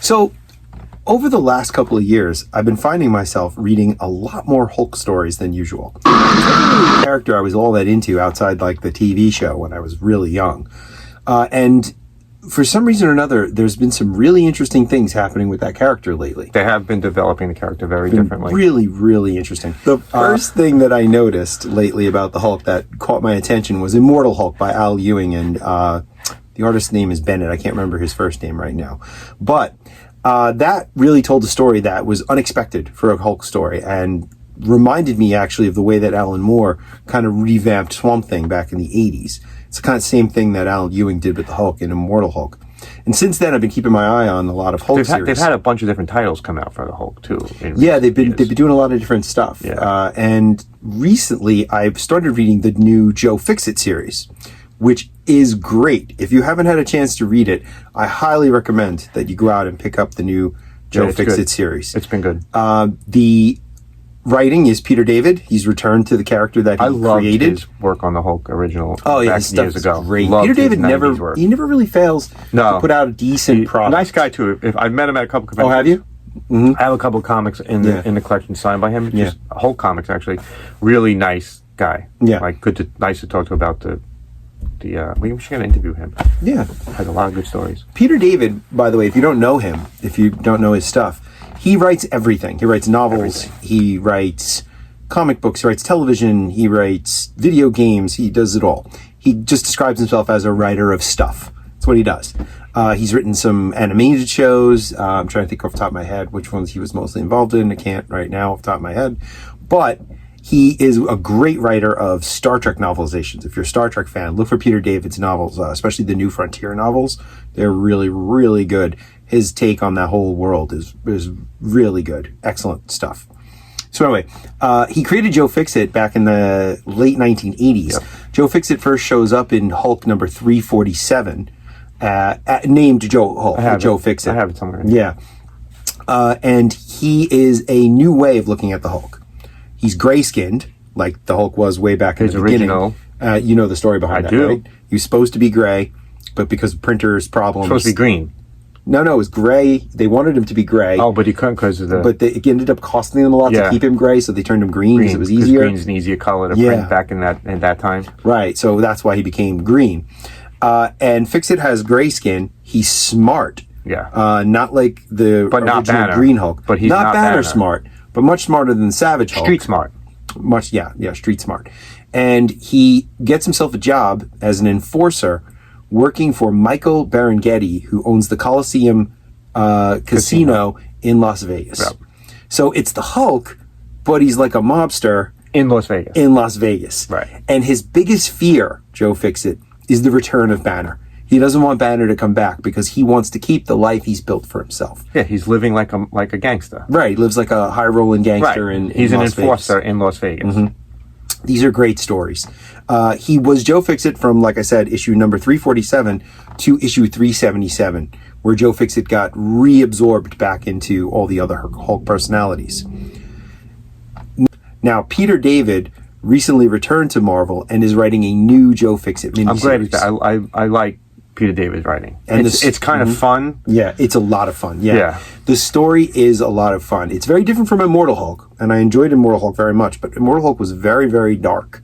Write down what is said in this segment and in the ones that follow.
So, over the last couple of years, I've been finding myself reading a lot more Hulk stories than usual. It's not really a character I was all that into outside like the TV show when I was really young. And for some reason or another, there's been some really interesting things happening with that character lately. They have been developing the character very differently. Really, really interesting. The first thing that I noticed lately about the Hulk that caught my attention was Immortal Hulk by Al Ewing, and the artist's name is Bennett. I can't remember his first name right now. But that really told a story that was unexpected for a Hulk story and reminded me actually of the way that Alan Moore kind of revamped Swamp Thing back in the 80s. It's the kind of same thing that Alan Ewing did with the Hulk in Immortal Hulk. And since then, I've been keeping my eye on a lot of Hulk series. They've had a bunch of different titles come out for the Hulk, too. They've been doing a lot of different stuff. Yeah. And recently, I've started reading the new Joe Fixit series, which is great. If you haven't had a chance to read it, I highly recommend that you go out and pick up the new Joe Fixit series. It's been good. The writing is Peter David. He's returned to the character that he created. I loved his work on the Hulk original his years ago. Great. Loved Peter David never really fails to put out a decent product. Nice guy too. If I met him at a couple conventions. Oh, have you? Mm-hmm. I have a couple of comics in the collection signed by him. Just Hulk comics, actually. Really nice guy. Yeah. Like nice to talk to about the we should get interview him. Yeah. Has a lot of good stories. Peter David, by the way, if you don't know him, if you don't know his stuff, he writes everything. He writes novels. He writes comic books. He writes television. He writes video games. He does it all. He just describes himself as a writer of stuff. That's what he does. He's written some animated shows. I'm trying to think off the top of my head which ones he was mostly involved in. I can't right now off the top of my head. But he is a great writer of Star Trek novelizations. If you're a Star Trek fan, look for Peter David's novels, especially the New Frontier novels. They're really, really good. His take on that whole world is really good. Excellent stuff. So anyway, he created Joe Fixit back in the late 1980s. Yep. Joe Fixit first shows up in Hulk number 347, named Joe Hulk, Joe Fixit. I have it somewhere. Yeah. And he is a new way of looking at the Hulk. He's gray-skinned, like the Hulk was way back in the beginning. Original. You know the story behind that, right? He was supposed to be gray, but because of printers' problems... Supposed to be green. No, it was gray. They wanted him to be gray. Oh, but he couldn't because of the... But it ended up costing them a lot to keep him gray, so they turned him green because it was easier. Green's an easier color to print back in that time. Right, so that's why he became green. And Fixit has gray skin. He's smart. Yeah. Not like the original Green Hulk. But he's not Banner smart, but much smarter than Savage Hulk. Street smart. Street smart. And he gets himself a job as an enforcer working for Michael Berenghetti, who owns the Coliseum Casino in Las Vegas. Yep. So it's the Hulk, but he's like a mobster in Las Vegas. Right. And his biggest fear, Joe Fixit, is the return of Banner. He doesn't want Banner to come back because he wants to keep the life he's built for himself. Yeah, he's living like a gangster. Right, he lives like a high-rolling gangster in He's Las an enforcer in Las Vegas. Mm-hmm. These are great stories. He was Joe Fixit from, like I said, issue number 347 to issue 377, where Joe Fixit got reabsorbed back into all the other Hulk personalities. Now, Peter David recently returned to Marvel and is writing a new Joe Fixit miniseries. I'm glad I like Peter David's writing. And it's kind of fun. Yeah, it's a lot of fun. Yeah. The story is a lot of fun. It's very different from Immortal Hulk, and I enjoyed Immortal Hulk very much, but Immortal Hulk was very, very dark.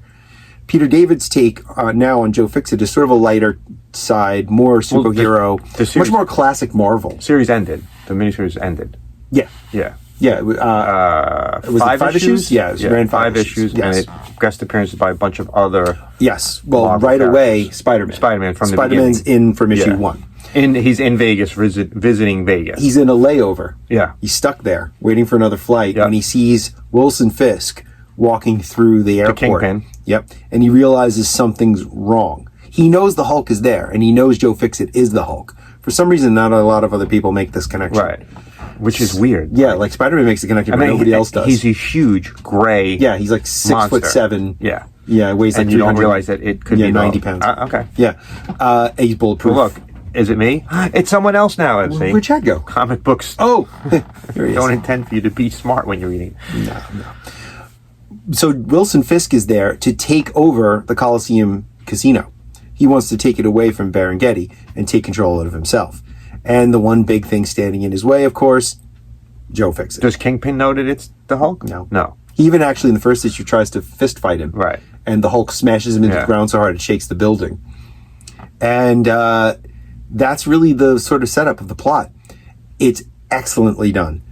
Peter David's take now on Joe Fixit is sort of a lighter side, more superhero, the series, much more classic Marvel. Series ended. The miniseries ended. Yeah. Yeah. Yeah. Was it 5 issues? Yeah, it ran 5 issues. Yes. And it guest appearances by a bunch of other... Yes. Well, Marvel right characters. away, Spider-Man. Spider-Man from the Spider-Man's in from issue 1. He's in Vegas, visiting Vegas. He's in a layover. Yeah. He's stuck there, waiting for another flight, when he sees Wilson Fisk walking through the airport. The Kingpin. Yep. And he realizes something's wrong. He knows the Hulk is there, and he knows Joe Fixit is the Hulk. For some reason, not a lot of other people make this connection. Right. Which is weird. Yeah, like Spider-Man makes the connection, but nobody else does. He's a huge gray he's like 6'7". Yeah. Yeah, weighs like and you don't realize that it could be 90 pounds. Okay. Yeah. He's bulletproof. Well, look, is it me? It's someone else now, let's see. Where'd Chad go? Comic books. Oh, here he is. Don't intend for you to be smart when you're reading. No. So Wilson Fisk is there to take over the Coliseum Casino. He wants to take it away from Berenghetti and take control of it himself. And the one big thing standing in his way, of course, Joe Fixit. Does Kingpin know that it's the Hulk? No. He even actually in the first issue tries to fist fight him. Right. And the Hulk smashes him into the ground so hard it shakes the building. And that's really the sort of setup of the plot. It's excellently done.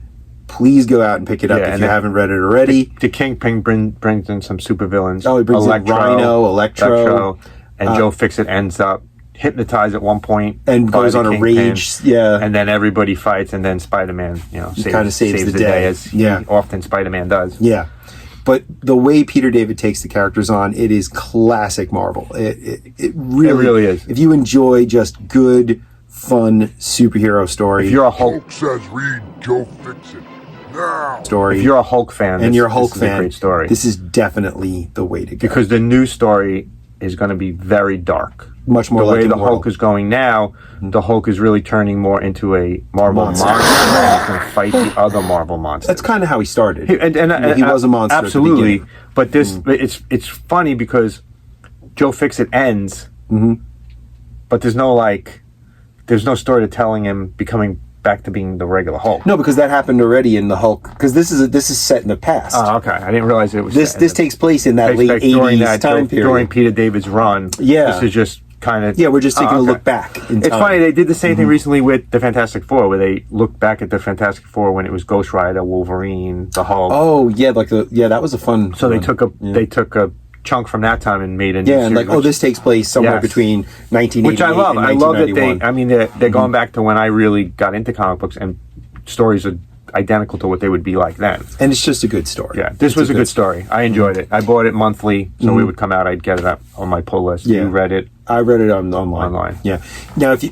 Please go out and pick it up if you haven't read it already. The Kingpin brings in some supervillains. Oh, he brings in Rhino, Electro. And Joe Fixit ends up hypnotized at one point and goes on a rage. Yeah, and then everybody fights, and then Spider-Man, kind of saves the day, as often Spider-Man does. Yeah, but the way Peter David takes the characters on, it is classic Marvel. It really is. If you enjoy just good, fun superhero story, if you're a Hulk says read Joe Fixit now. Story. If you're a Hulk fan, and you're a Hulk fan, a great story. This is definitely the way to go because the new story is going to be very dark. Much more the like way the Immortal. Hulk is going now. The Hulk is really turning more into a Marvel monster. And he's going to fight the other Marvel monsters. That's kind of how he started. He was a monster. Absolutely, at the but this it's funny because Joe Fixit ends, but there's no story to telling him becoming back to being the regular Hulk. No, because that happened already in the Hulk. Because this is set in the past. Oh, okay. I didn't realize it was. This takes place in that late '80s time period during Peter David's run. Yeah, this is just kind of. Yeah, we're just taking a look back. It's funny they did the same thing recently with the Fantastic Four, where they looked back at the Fantastic Four when it was Ghost Rider, Wolverine, the Hulk. Oh yeah, that was a fun. So they took a chunk from that time and made a new series, and this takes place somewhere between 1988 which I love. and I love that 1991. they're going back to when I really got into comic books, and stories are identical to what they would be like then. And it's just a good story. Yeah, this was a good story. I enjoyed it. I bought it monthly, so it would come out. I'd get it up on my pull list. Yeah. You read it? I read it online. Yeah. Now, if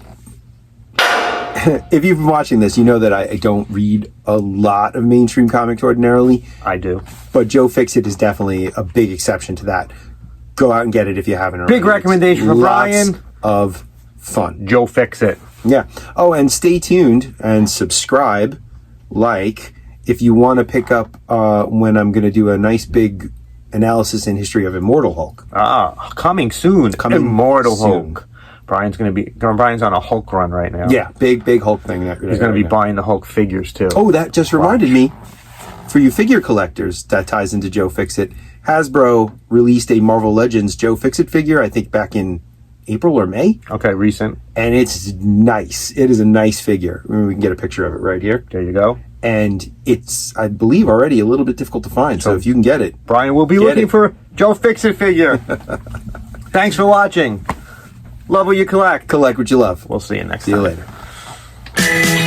you've been watching this, you know that I don't read a lot of mainstream comics ordinarily. I do. But Joe Fixit is definitely a big exception to that. Go out and get it if you haven't already. Big recommendation for Brian. Lots of fun. Joe Fixit. Yeah. Oh, and stay tuned and subscribe. If you want to pick up when I'm going to do a nice big analysis and history of Immortal Hulk. Coming soon. Immortal Hulk. Brian's on a Hulk run right now. Yeah, big Hulk thing. He's going to be buying the Hulk figures too. Oh, that just reminded me. For you figure collectors, that ties into Joe Fixit. Hasbro released a Marvel Legends Joe Fixit figure, I think back in April or May. Okay, recent. And it's nice. It is a nice figure. We can get a picture of it right here. There you go. And it's, I believe, already a little bit difficult to find. So if you can get it. Brian will be looking for a Joe Fixit figure. Thanks for watching. Love what you collect. Collect what you love. We'll see you next time. See you later.